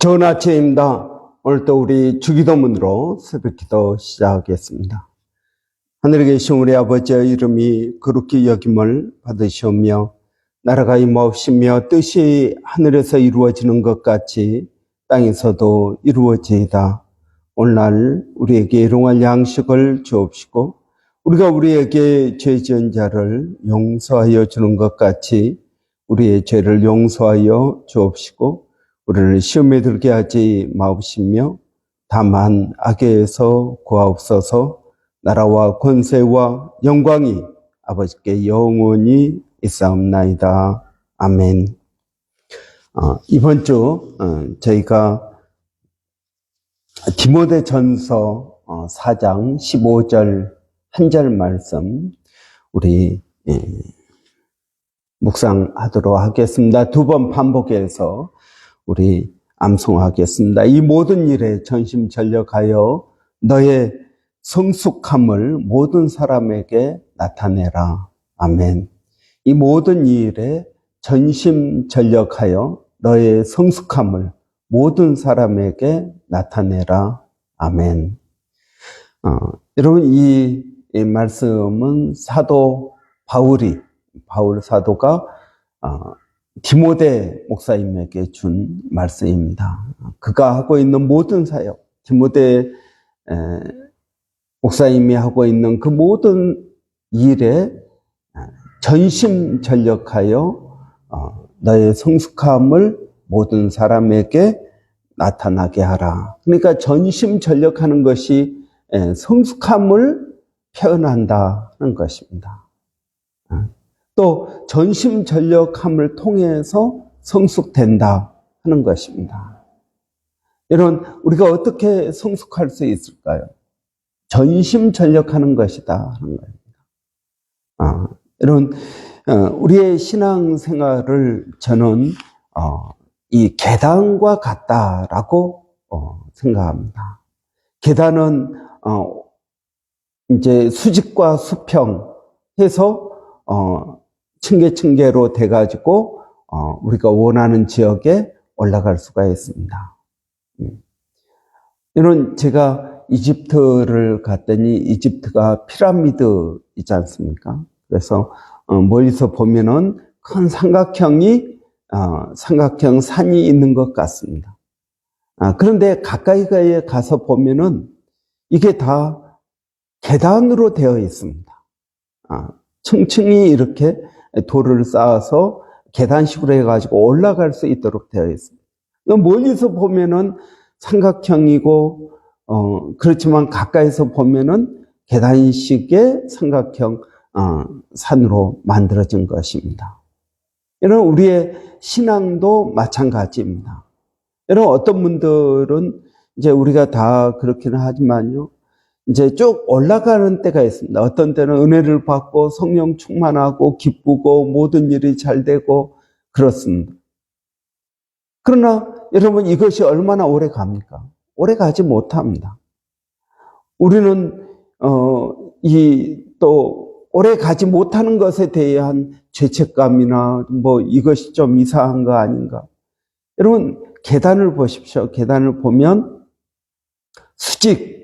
좋은 아침입니다. 오늘도 우리 주기도문으로 새벽기도 시작하겠습니다. 하늘에 계신 우리 아버지의 이름이 거룩히 여김을 받으시오며 나라가 임하옵시며 뜻이 하늘에서 이루어지는 것 같이 땅에서도 이루어지이다. 오늘날 우리에게 일용할 양식을 주옵시고 우리가 우리에게 죄 지은 자를 용서하여 주는 것 같이 우리의 죄를 용서하여 주옵시고 우리를 시험에 들게 하지 마옵시며 다만 악에서 구하옵소서. 나라와 권세와 영광이 아버지께 영원히 있사옵나이다. 아멘. 이번 주 저희가 디모데전서 4장 15절 한 절 말씀 우리 묵상하도록 하겠습니다. 두 번 반복해서 우리 암송하겠습니다. 이 모든 일에 전심전력하여 너의 성숙함을 모든 사람에게 나타내라. 아멘. 이 모든 일에 전심전력하여 너의 성숙함을 모든 사람에게 나타내라. 아멘. 여러분, 이 말씀은 사도 바울 사도가 디모데 목사님에게 준 말씀입니다. 그가 하고 있는 모든 사역, 디모데 목사님이 하고 있는 그 모든 일에 전심전력하여 너의 성숙함을 모든 사람에게 나타나게 하라. 그러니까 전심전력하는 것이 성숙함을 표현한다는 것입니다. 또 전심전력함을 통해서 성숙된다 하는 것입니다. 여러분, 우리가 어떻게 성숙할 수 있을까요? 전심전력하는 것이다 하는 겁니다. 여러분, 우리의 신앙생활을 저는 이 계단과 같다라고 생각합니다. 계단은 이제 수직과 수평 해서 층계층계로 돼가지고 우리가 원하는 지역에 올라갈 수가 있습니다. 이런 제가 이집트를 갔더니 이집트가 피라미드 있지 않습니까? 그래서 멀리서 보면은 큰 삼각형 산이 있는 것 같습니다. 그런데 가까이 가서 보면은 이게 다 계단으로 되어 있습니다. 층층이 이렇게 돌을 쌓아서 계단식으로 해가지고 올라갈 수 있도록 되어 있습니다. 멀리서 보면은 삼각형이고, 그렇지만 가까이서 보면은 계단식의 삼각형, 산으로 만들어진 것입니다. 여러분, 우리의 신앙도 마찬가지입니다. 여러분, 어떤 분들은 이제 우리가 다 그렇기는 하지만요, 이제 쭉 올라가는 때가 있습니다. 어떤 때는 은혜를 받고 성령 충만하고 기쁘고 모든 일이 잘 되고 그렇습니다. 그러나 여러분, 이것이 얼마나 오래 갑니까? 오래 가지 못합니다. 우리는 또 오래 가지 못하는 것에 대한 죄책감이나 이것이 좀 이상한 거 아닌가? 여러분, 계단을 보십시오. 계단을 보면 수직,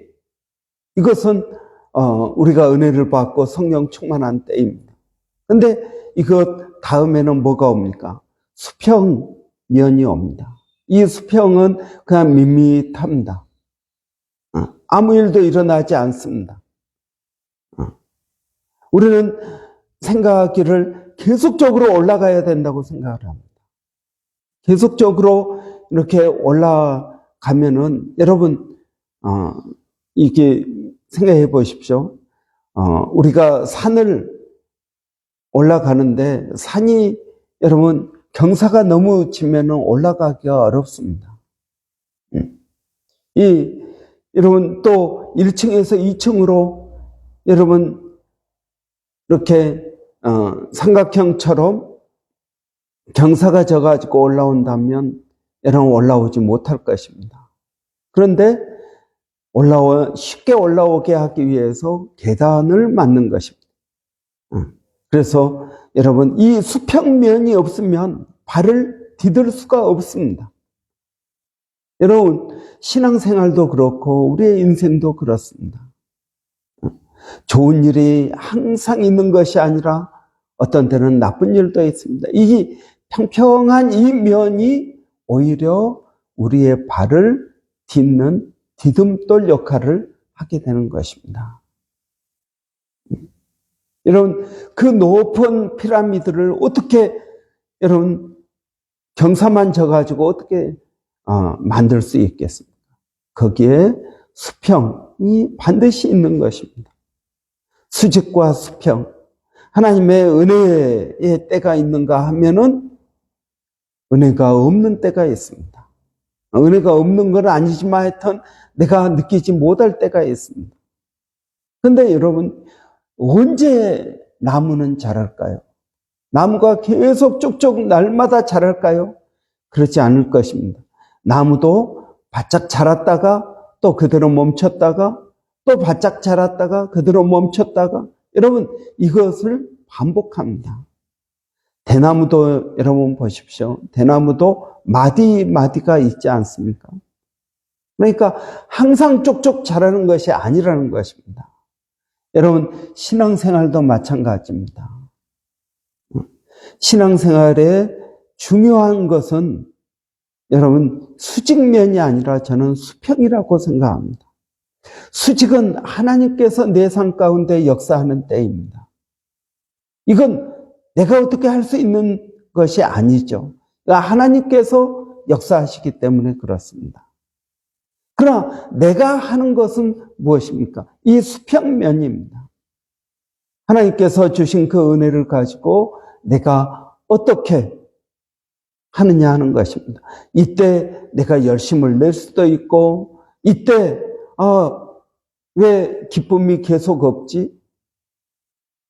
이것은 우리가 은혜를 받고 성령 충만한 때입니다. 그런데 이것 다음에는 뭐가 옵니까? 수평면이 옵니다. 이 수평은 그냥 밋밋합니다. 아무 일도 일어나지 않습니다. 우리는 생각하기를 계속적으로 올라가야 된다고 생각을 합니다. 계속적으로 이렇게 올라가면은 여러분 이게 생각해 보십시오. 우리가 산을 올라가는데 산이 여러분 경사가 너무 치면은 올라가기가 어렵습니다. 여러분 또 1층에서 2층으로 여러분 이렇게 삼각형처럼 경사가 져가지고 올라온다면 여러분 올라오지 못할 것입니다. 그런데 쉽게 올라오게 하기 위해서 계단을 만든 것입니다. 그래서 여러분, 이 수평면이 없으면 발을 디딜 수가 없습니다. 여러분, 신앙생활도 그렇고 우리의 인생도 그렇습니다. 좋은 일이 항상 있는 것이 아니라 어떤 때는 나쁜 일도 있습니다. 이 평평한 이 면이 오히려 우리의 발을 딛는 디딤돌 역할을 하게 되는 것입니다. 여러분, 그 높은 피라미드를 어떻게 여러분 경사만 져가지고 어떻게 만들 수 있겠습니까? 거기에 수평이 반드시 있는 것입니다. 수직과 수평, 하나님의 은혜의 때가 있는가 하면은 은혜가 없는 때가 있습니다. 은혜가 없는 건 아니지만 하여튼 내가 느끼지 못할 때가 있습니다. 그런데 여러분, 언제 나무는 자랄까요? 나무가 계속 쭉쭉 날마다 자랄까요? 그렇지 않을 것입니다. 나무도 바짝 자랐다가 또 그대로 멈췄다가 또 바짝 자랐다가 그대로 멈췄다가 여러분 이것을 반복합니다. 대나무도 여러분 보십시오. 대나무도 마디마디가 있지 않습니까? 그러니까 항상 쭉쭉 자라는 것이 아니라는 것입니다. 여러분 신앙생활도 마찬가지입니다. 신앙생활에 중요한 것은 여러분 수직면이 아니라 저는 수평이라고 생각합니다. 수직은 하나님께서 내 삶 가운데 역사하는 때입니다. 이건 내가 어떻게 할 수 있는 것이 아니죠. 그러니까 하나님께서 역사하시기 때문에 그렇습니다. 그러나 내가 하는 것은 무엇입니까? 이 수평면입니다. 하나님께서 주신 그 은혜를 가지고 내가 어떻게 하느냐 하는 것입니다. 이때 내가 열심을 낼 수도 있고 이때 왜 기쁨이 계속 없지?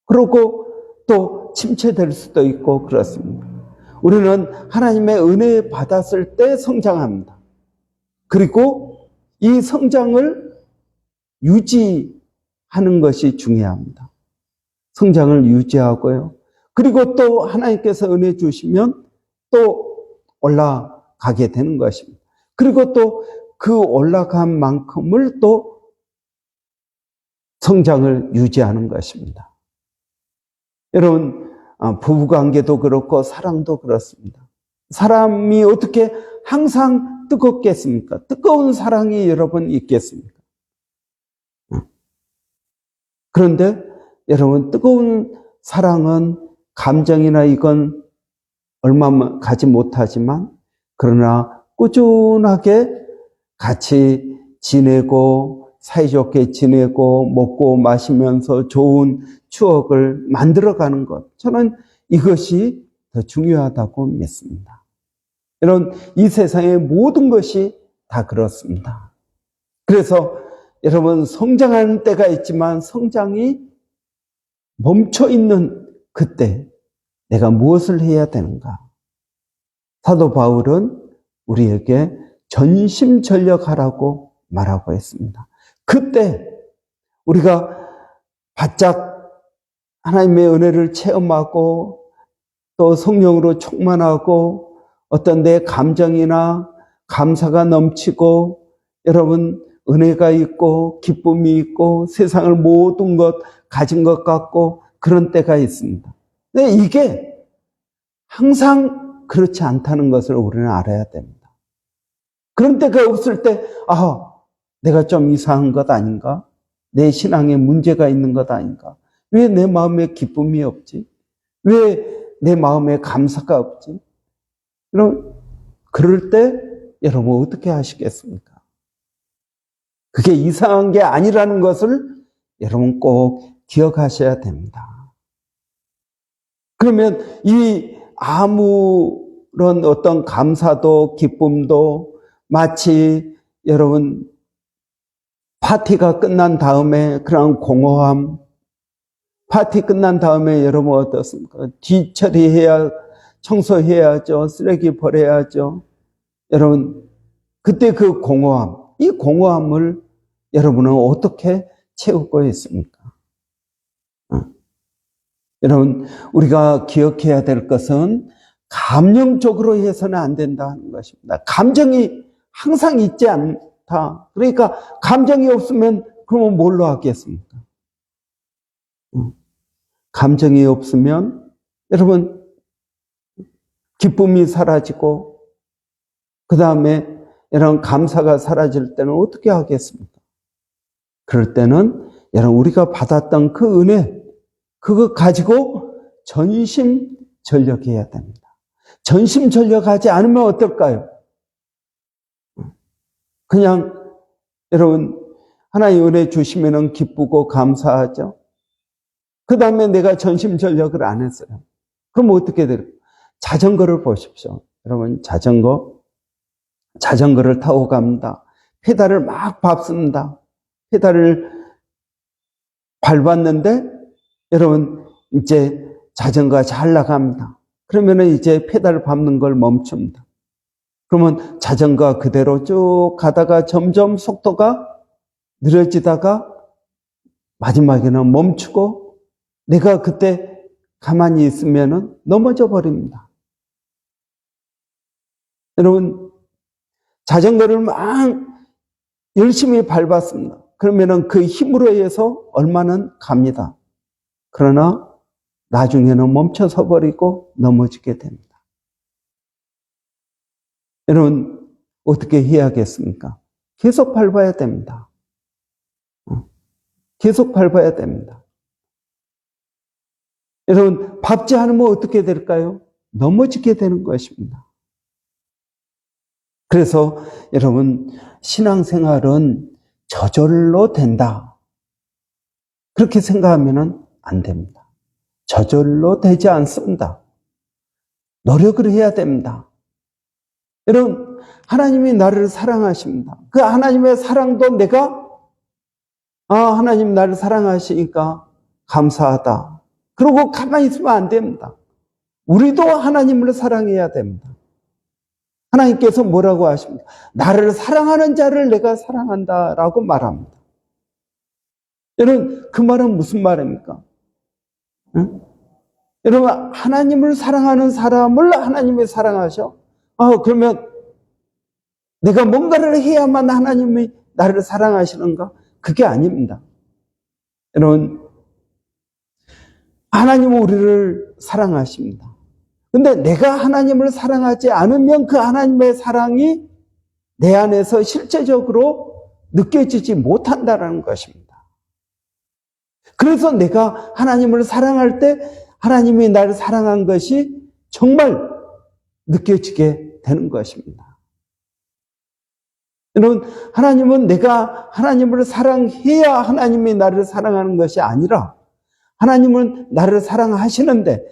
그러고 또 침체될 수도 있고 그렇습니다. 우리는 하나님의 은혜 받았을 때 성장합니다. 그리고 이 성장을 유지하는 것이 중요합니다. 성장을 유지하고요. 그리고 또 하나님께서 은혜 주시면 또 올라가게 되는 것입니다. 그리고 또 그 올라간 만큼을 또 성장을 유지하는 것입니다. 여러분, 부부관계도 그렇고 사랑도 그렇습니다. 사람이 어떻게 항상 뜨겁겠습니까? 뜨거운 사랑이 여러분 있겠습니까? 그런데 여러분 뜨거운 사랑은 감정이나 이건 얼마 가지 못하지만 그러나 꾸준하게 같이 지내고 사이좋게 지내고 먹고 마시면서 좋은 추억을 만들어가는 것, 저는 이것이 더 중요하다고 믿습니다. 여러분 이 세상의 모든 것이 다 그렇습니다. 그래서 여러분 성장하는 때가 있지만 성장이 멈춰있는 그때 내가 무엇을 해야 되는가? 사도 바울은 우리에게 전심전력하라고 말하고 있습니다. 그때 우리가 바짝 하나님의 은혜를 체험하고 또 성령으로 충만하고 어떤 내 감정이나 감사가 넘치고 여러분 은혜가 있고 기쁨이 있고 세상을 모든 것 가진 것 같고 그런 때가 있습니다. 근데 이게 항상 그렇지 않다는 것을 우리는 알아야 됩니다. 그런 때가 없을 때 내가 좀 이상한 것 아닌가? 내 신앙에 문제가 있는 것 아닌가? 왜 내 마음에 기쁨이 없지? 왜 내 마음에 감사가 없지? 그럴 때 여러분 어떻게 하시겠습니까? 그게 이상한 게 아니라는 것을 여러분 꼭 기억하셔야 됩니다. 그러면 이 아무런 어떤 감사도 기쁨도 마치 여러분 파티가 끝난 다음에 그런 공허함, 파티 끝난 다음에 여러분 어떻습니까? 뒤처리해야, 청소해야죠. 쓰레기 버려야죠. 여러분 그때 그 공허함, 이 공허함을 여러분은 어떻게 채우고 있습니까? 여러분 우리가 기억해야 될 것은 감정적으로 해서는 안 된다는 것입니다. 감정이 항상 있지 않다. 그러니까 감정이 없으면 그러면 뭘로 하겠습니까? 감정이 없으면 여러분 기쁨이 사라지고 그 다음에 이런 감사가 사라질 때는 어떻게 하겠습니까? 그럴 때는 여러분 우리가 받았던 그 은혜 그거 가지고 전심전력해야 됩니다. 전심전력하지 않으면 어떨까요? 그냥 여러분 하나님 은혜 주시면 기쁘고 감사하죠. 그 다음에 내가 전심전력을 안 했어요. 그럼 어떻게 돼요? 자전거를 보십시오. 여러분 자전거를 타고 갑니다. 페달을 막 밟습니다. 페달을 밟았는데 여러분 이제 자전거가 잘 나갑니다. 그러면 이제 페달을 밟는 걸 멈춥니다. 그러면 자전거가 그대로 쭉 가다가 점점 속도가 느려지다가 마지막에는 멈추고 내가 그때 가만히 있으면 넘어져 버립니다. 여러분 자전거를 막 열심히 밟았습니다. 그러면 그 힘으로 해서 얼마는 갑니다. 그러나 나중에는 멈춰서 버리고 넘어지게 됩니다. 여러분 어떻게 해야겠습니까? 계속 밟아야 됩니다. 계속 밟아야 됩니다. 여러분 밟지 않으면 어떻게 될까요? 넘어지게 되는 것입니다. 그래서 여러분 신앙생활은 저절로 된다. 그렇게 생각하면 안 됩니다. 저절로 되지 않습니다. 노력을 해야 됩니다. 여러분 하나님이 나를 사랑하십니다. 그 하나님의 사랑도 내가 하나님 나를 사랑하시니까 감사하다. 그러고 가만히 있으면 안 됩니다. 우리도 하나님을 사랑해야 됩니다. 하나님께서 뭐라고 하십니까? 나를 사랑하는 자를 내가 사랑한다라고 말합니다. 여러분 그 말은 무슨 말입니까? 응? 여러분 하나님을 사랑하는 사람을 하나님이 사랑하셔? 그러면 내가 뭔가를 해야만 하나님이 나를 사랑하시는가? 그게 아닙니다. 여러분 하나님은 우리를 사랑하십니다. 근데 내가 하나님을 사랑하지 않으면 그 하나님의 사랑이 내 안에서 실제적으로 느껴지지 못한다는 것입니다. 그래서 내가 하나님을 사랑할 때 하나님이 나를 사랑한 것이 정말 느껴지게 되는 것입니다. 여러분, 하나님은 내가 하나님을 사랑해야 하나님이 나를 사랑하는 것이 아니라 하나님은 나를 사랑하시는데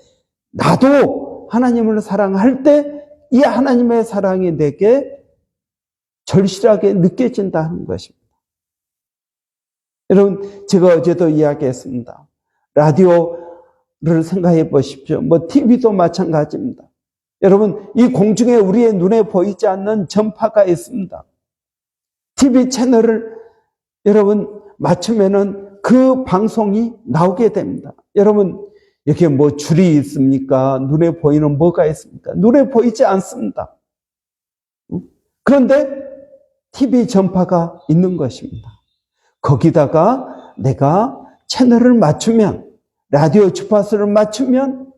나도 하나님을 사랑할 때 이 하나님의 사랑이 내게 절실하게 느껴진다는 것입니다. 여러분, 제가 어제도 이야기했습니다. 라디오를 생각해 보십시오. TV도 마찬가지입니다. 여러분, 이 공중에 우리의 눈에 보이지 않는 전파가 있습니다. TV 채널을 여러분 맞추면은 그 방송이 나오게 됩니다. 여러분, 이렇게 줄이 있습니까? 눈에 보이는 뭐가 있습니까? 눈에 보이지 않습니다. 그런데 TV 전파가 있는 것입니다. 거기다가 내가 채널을 맞추면, 라디오 주파수를 맞추면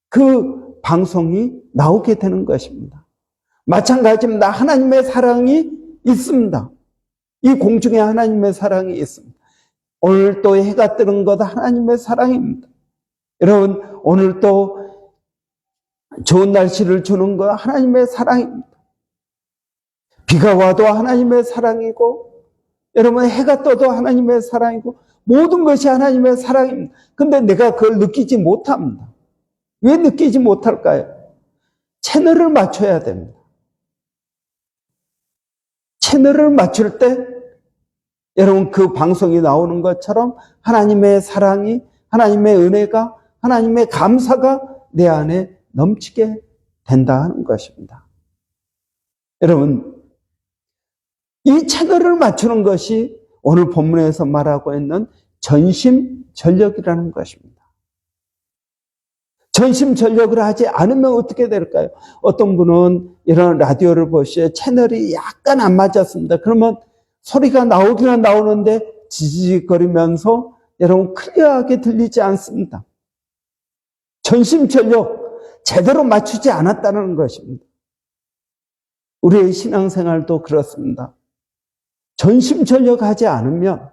그 방송이 나오게 되는 것입니다. 마찬가지입니다. 하나님의 사랑이 있습니다. 이 공중에 하나님의 사랑이 있습니다. 오늘 또 해가 뜨는 것 하나님의 사랑입니다. 여러분, 오늘 또 좋은 날씨를 주는 것 하나님의 사랑입니다. 비가 와도 하나님의 사랑이고, 여러분 해가 떠도 하나님의 사랑이고, 모든 것이 하나님의 사랑입니다. 근데 내가 그걸 느끼지 못합니다. 왜 느끼지 못할까요? 채널을 맞춰야 됩니다. 채널을 맞출 때 여러분 그 방송이 나오는 것처럼 하나님의 사랑이, 하나님의 은혜가, 하나님의 감사가 내 안에 넘치게 된다는 것입니다. 여러분, 이 채널을 맞추는 것이 오늘 본문에서 말하고 있는 전심전력이라는 것입니다. 전심전력을 하지 않으면 어떻게 될까요? 어떤 분은 이런 라디오를 보시에 채널이 약간 안 맞았습니다. 그러면 소리가 나오기는 나오는데 지지직거리면서 여러분 클리어하게 들리지 않습니다. 전심전력 제대로 맞추지 않았다는 것입니다. 우리의 신앙생활도 그렇습니다. 전심전력하지 않으면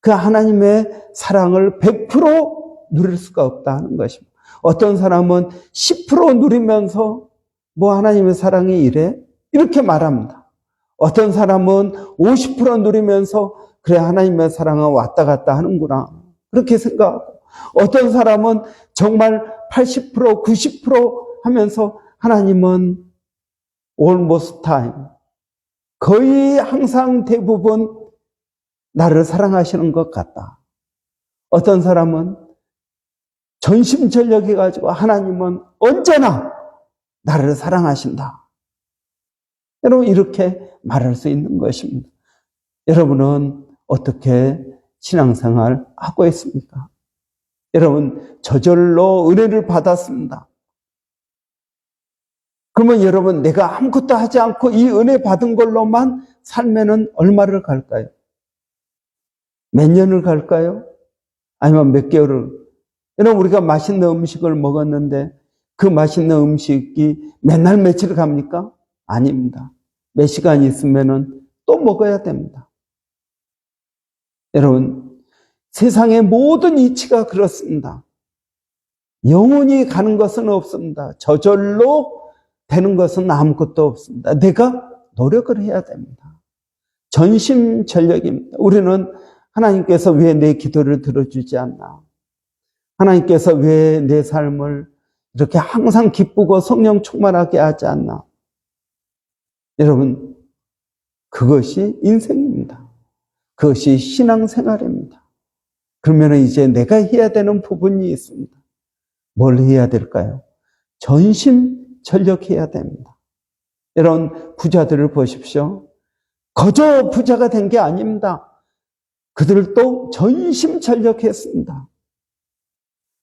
그 하나님의 사랑을 100% 누릴 수가 없다는 것입니다. 어떤 사람은 10% 누리면서 뭐 하나님의 사랑이 이래? 이렇게 말합니다. 어떤 사람은 50% 누리면서 그래 하나님의 사랑은 왔다 갔다 하는구나 그렇게 생각하고, 어떤 사람은 정말 80% 90% 하면서 하나님은 almost time, 거의 항상 대부분 나를 사랑하시는 것 같다. 어떤 사람은 전심전력해 가지고 하나님은 언제나 나를 사랑하신다. 여러분 이렇게 말할 수 있는 것입니다. 여러분은 어떻게 신앙생활 하고 있습니까? 여러분 저절로 은혜를 받았습니다. 그러면 여러분 내가 아무것도 하지 않고 이 은혜 받은 걸로만 살면은 얼마를 갈까요? 몇 년을 갈까요? 아니면 몇 개월을? 여러분 우리가 맛있는 음식을 먹었는데 그 맛있는 음식이 맨날 며칠 갑니까? 아닙니다. 몇 시간 있으면은 또 먹어야 됩니다. 여러분 세상의 모든 이치가 그렇습니다. 영원히 가는 것은 없습니다. 저절로 되는 것은 아무것도 없습니다. 내가 노력을 해야 됩니다. 전심전력입니다. 우리는 하나님께서 왜 내 기도를 들어주지 않나? 하나님께서 왜 내 삶을 이렇게 항상 기쁘고 성령 충만하게 하지 않나? 여러분, 그것이 인생입니다. 그것이 신앙생활입니다. 그러면 이제 내가 해야 되는 부분이 있습니다. 뭘 해야 될까요? 전심전력해야 됩니다. 이런 부자들을 보십시오. 거저 부자가 된 게 아닙니다. 그들도 전심전력했습니다.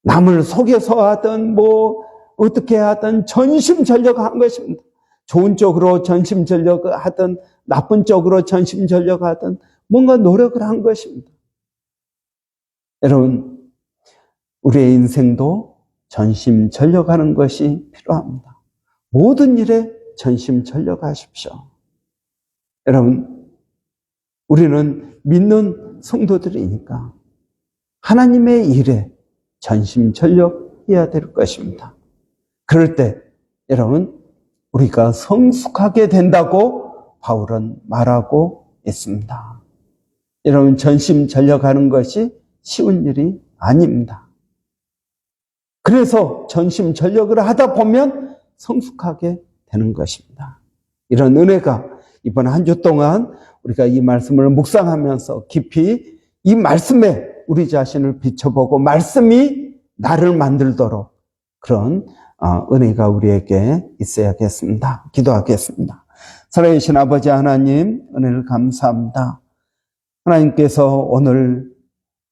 남을 속여서 하든 뭐 어떻게 하든 전심전력한 것입니다. 좋은 쪽으로 전심전력하든 나쁜 쪽으로 전심전력하든 뭔가 노력을 한 것입니다. 여러분, 우리의 인생도 전심전력하는 것이 필요합니다. 모든 일에 전심전력하십시오. 여러분, 우리는 믿는 성도들이니까 하나님의 일에 전심전력해야 될 것입니다. 그럴 때 여러분 우리가 성숙하게 된다고 바울은 말하고 있습니다. 여러분 전심전력하는 것이 쉬운 일이 아닙니다. 그래서 전심전력을 하다 보면 성숙하게 되는 것입니다. 이런 은혜가 이번 한 주 동안 우리가 이 말씀을 묵상하면서 깊이 이 말씀에 우리 자신을 비춰보고 말씀이 나를 만들도록 그런 은혜가 우리에게 있어야겠습니다. 기도하겠습니다. 살아계신 아버지 하나님, 은혜를 감사합니다. 하나님께서 오늘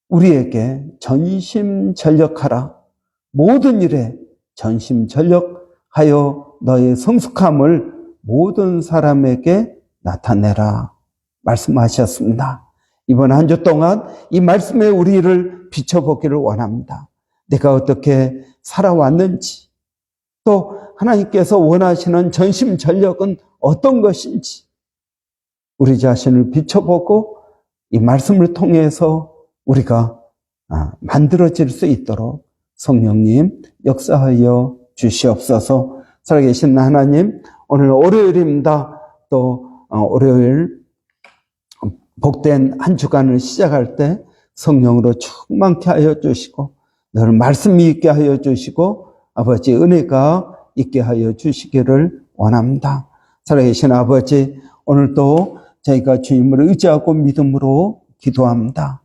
우리에게 전심전력하라, 모든 일에 전심전력하여 너의 성숙함을 모든 사람에게 나타내라 말씀하셨습니다. 이번 한 주 동안 이 말씀에 우리를 비춰보기를 원합니다. 내가 어떻게 살아왔는지, 또 하나님께서 원하시는 전심전력은 어떤 것인지 우리 자신을 비춰보고 이 말씀을 통해서 우리가 만들어질 수 있도록 성령님 역사하여 주시옵소서. 살아계신 하나님, 오늘 월요일입니다. 또 월요일 복된 한 주간을 시작할 때 성령으로 충만케 하여 주시고 늘 말씀이 있게 하여 주시고 아버지 은혜가 있게 하여 주시기를 원합니다. 살아계신 아버지, 오늘도 저희가 주님을 의지하고 믿음으로 기도합니다.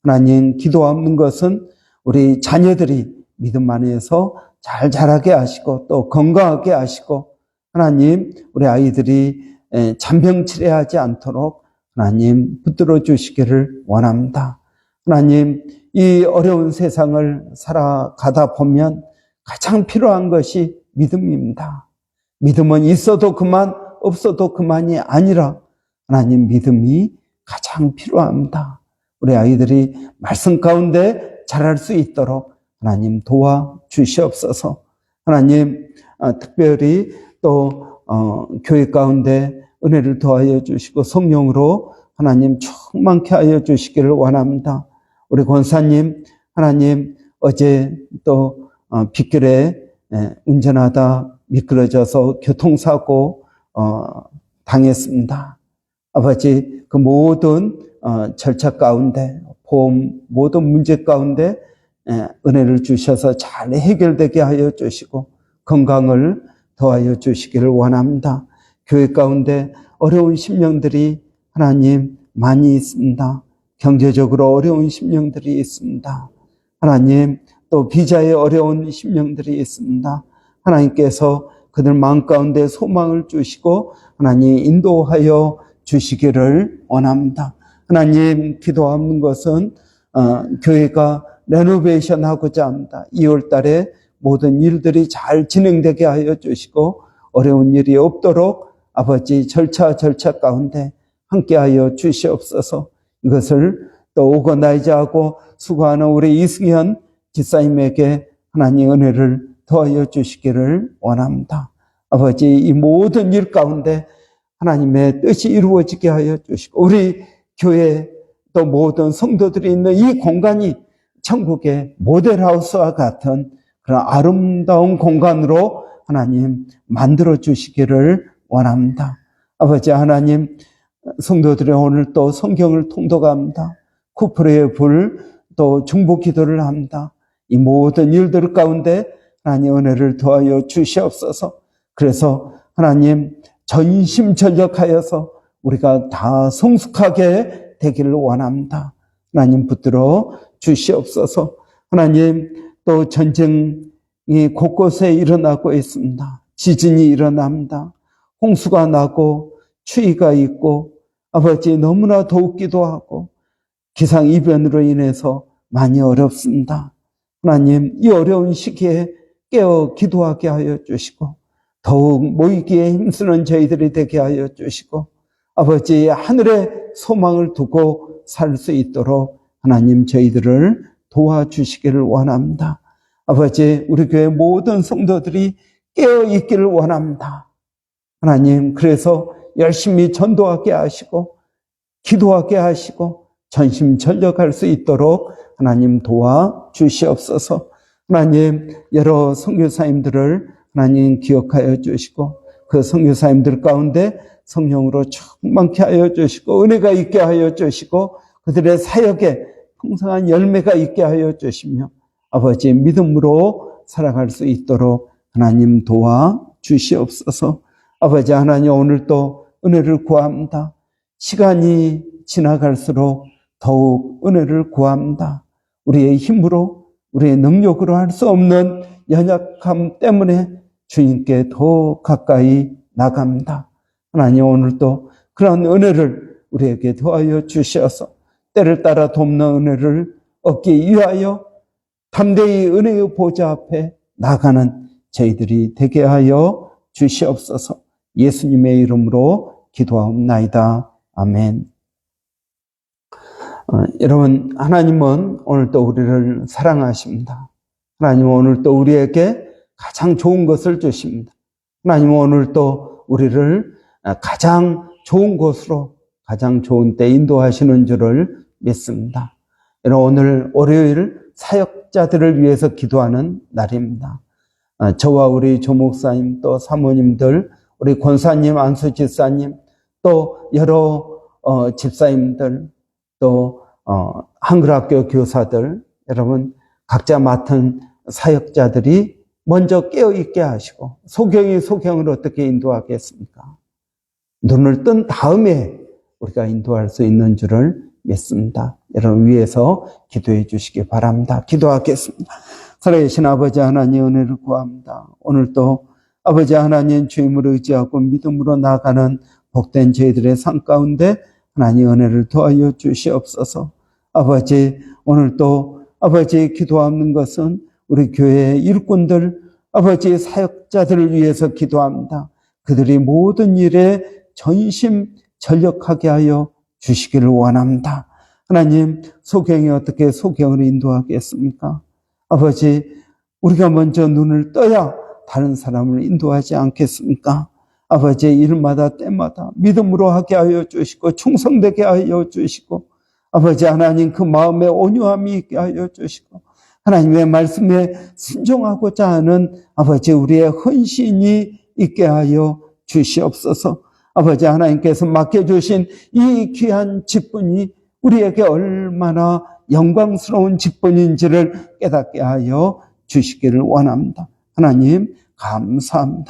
하나님, 기도 없는 것은 우리 자녀들이 믿음 안에서 잘 자라게 하시고 또 건강하게 하시고 하나님, 우리 아이들이 잔병치레하지 않도록 하나님 붙들어 주시기를 원합니다. 하나님, 이 어려운 세상을 살아가다 보면 가장 필요한 것이 믿음입니다. 믿음은 있어도 그만, 없어도 그만이 아니라 하나님 믿음이 가장 필요합니다. 우리 아이들이 말씀 가운데 자랄 수 있도록 하나님 도와주시옵소서. 하나님 특별히 또 교회 가운데 은혜를 더하여 주시고 성령으로 하나님 충만케 하여 주시기를 원합니다. 우리 권사님 하나님 어제 또 빗길에 운전하다 미끄러져서 교통사고 당했습니다. 아버지 그 모든 절차 가운데 보험 모든 문제 가운데 은혜를 주셔서 잘 해결되게 하여 주시고 건강을 더하여 주시기를 원합니다. 교회 가운데 어려운 심령들이 하나님 많이 있습니다. 경제적으로 어려운 심령들이 있습니다. 하나님 또 비자의 어려운 심령들이 있습니다. 하나님께서 그들 마음 가운데 소망을 주시고 하나님 인도하여 주시기를 원합니다. 하나님 기도하는 것은 교회가 레노베이션 하고자 합니다. 2월 달에 모든 일들이 잘 진행되게 하여 주시고 어려운 일이 없도록 아버지 절차 가운데 함께하여 주시옵소서. 이것을 또 오거나이저하고 수고하는 우리 이승현 집사님에게 하나님 은혜를 더하여 주시기를 원합니다. 아버지 이 모든 일 가운데 하나님의 뜻이 이루어지게 하여 주시고 우리 교회 또 모든 성도들이 있는 이 공간이 천국의 모델하우스와 같은 그런 아름다운 공간으로 하나님 만들어 주시기를 원합니다. 아버지 하나님 성도들이 오늘 또 성경을 통독합니다. 쿠프레의 불 또 중보 기도를 합니다. 이 모든 일들 가운데 하나님 은혜를 더하여 주시옵소서. 그래서 하나님 전심전력하여서 우리가 다 성숙하게 되기를 원합니다. 하나님 붙들어 주시옵소서. 하나님 또 전쟁이 곳곳에 일어나고 있습니다. 지진이 일어납니다. 홍수가 나고 추위가 있고 아버지 너무나 덥기도 하고 기상이변으로 인해서 많이 어렵습니다. 하나님 이 어려운 시기에 깨어 기도하게 하여 주시고 더욱 모이기에 힘쓰는 저희들이 되게 하여 주시고 아버지 하늘에 소망을 두고 살 수 있도록 하나님 저희들을 도와주시기를 원합니다. 아버지 우리 교회 모든 성도들이 깨어 있기를 원합니다. 하나님 그래서 열심히 전도하게 하시고 기도하게 하시고 전심전력할 수 있도록 하나님 도와주시옵소서. 하나님 여러 선교사님들을 하나님 기억하여 주시고 그 선교사님들 가운데 성령으로 충만케 하여 주시고 은혜가 있게 하여 주시고 그들의 사역에 풍성한 열매가 있게 하여 주시며 아버지의 믿음으로 살아갈 수 있도록 하나님 도와주시옵소서. 아버지 하나님 오늘 또 은혜를 구합니다. 시간이 지나갈수록 더욱 은혜를 구합니다. 우리의 힘으로 우리의 능력으로 할 수 없는 연약함 때문에 주님께 더 가까이 나갑니다. 하나님 오늘도 그런 은혜를 우리에게 더하여 주셔서 때를 따라 돕는 은혜를 얻기 위하여 담대히 은혜의 보좌 앞에 나가는 저희들이 되게 하여 주시옵소서. 예수님의 이름으로 기도하옵나이다. 아멘. 여러분 하나님은 오늘도 우리를 사랑하십니다. 하나님은 오늘도 우리에게 가장 좋은 것을 주십니다. 하나님은 오늘도 우리를 가장 좋은 곳으로 가장 좋은 때 인도하시는 줄을 믿습니다. 여러분 오늘 월요일 사역자들을 위해서 기도하는 날입니다. 저와 우리 조목사님 또 사모님들 우리 권사님 안수집사님 또 여러 집사님들 또 한글학교 교사들 여러분 각자 맡은 사역자들이 먼저 깨어있게 하시고 소경이 소경을 어떻게 인도하겠습니까? 눈을 뜬 다음에 우리가 인도할 수 있는 줄을 믿습니다. 여러분 위해서 기도해 주시기 바랍니다. 기도하겠습니다. 살아계신 아버지 하나님 은혜를 구합니다. 오늘도 아버지 하나님 주임을 의지하고 믿음으로 나아가는 복된 저희들의 삶 가운데 하나님 은혜를 더하여 주시옵소서. 아버지 오늘도 아버지 기도하는 것은 우리 교회 일꾼들, 아버지 사역자들을 위해서 기도합니다. 그들이 모든 일에 전심전력하게 하여 주시기를 원합니다. 하나님, 소경이 어떻게 소경을 인도하겠습니까? 아버지, 우리가 먼저 눈을 떠야 다른 사람을 인도하지 않겠습니까? 아버지, 일마다 때마다 믿음으로 하게 하여 주시고 충성되게 하여 주시고, 아버지 하나님 그 마음에 온유함이 있게 하여 주시고, 하나님의 말씀에 순종하고자 하는 아버지 우리의 헌신이 있게 하여 주시옵소서. 아버지 하나님께서 맡겨주신 이 귀한 직분이 우리에게 얼마나 영광스러운 직분인지를 깨닫게 하여 주시기를 원합니다. 하나님 감사합니다.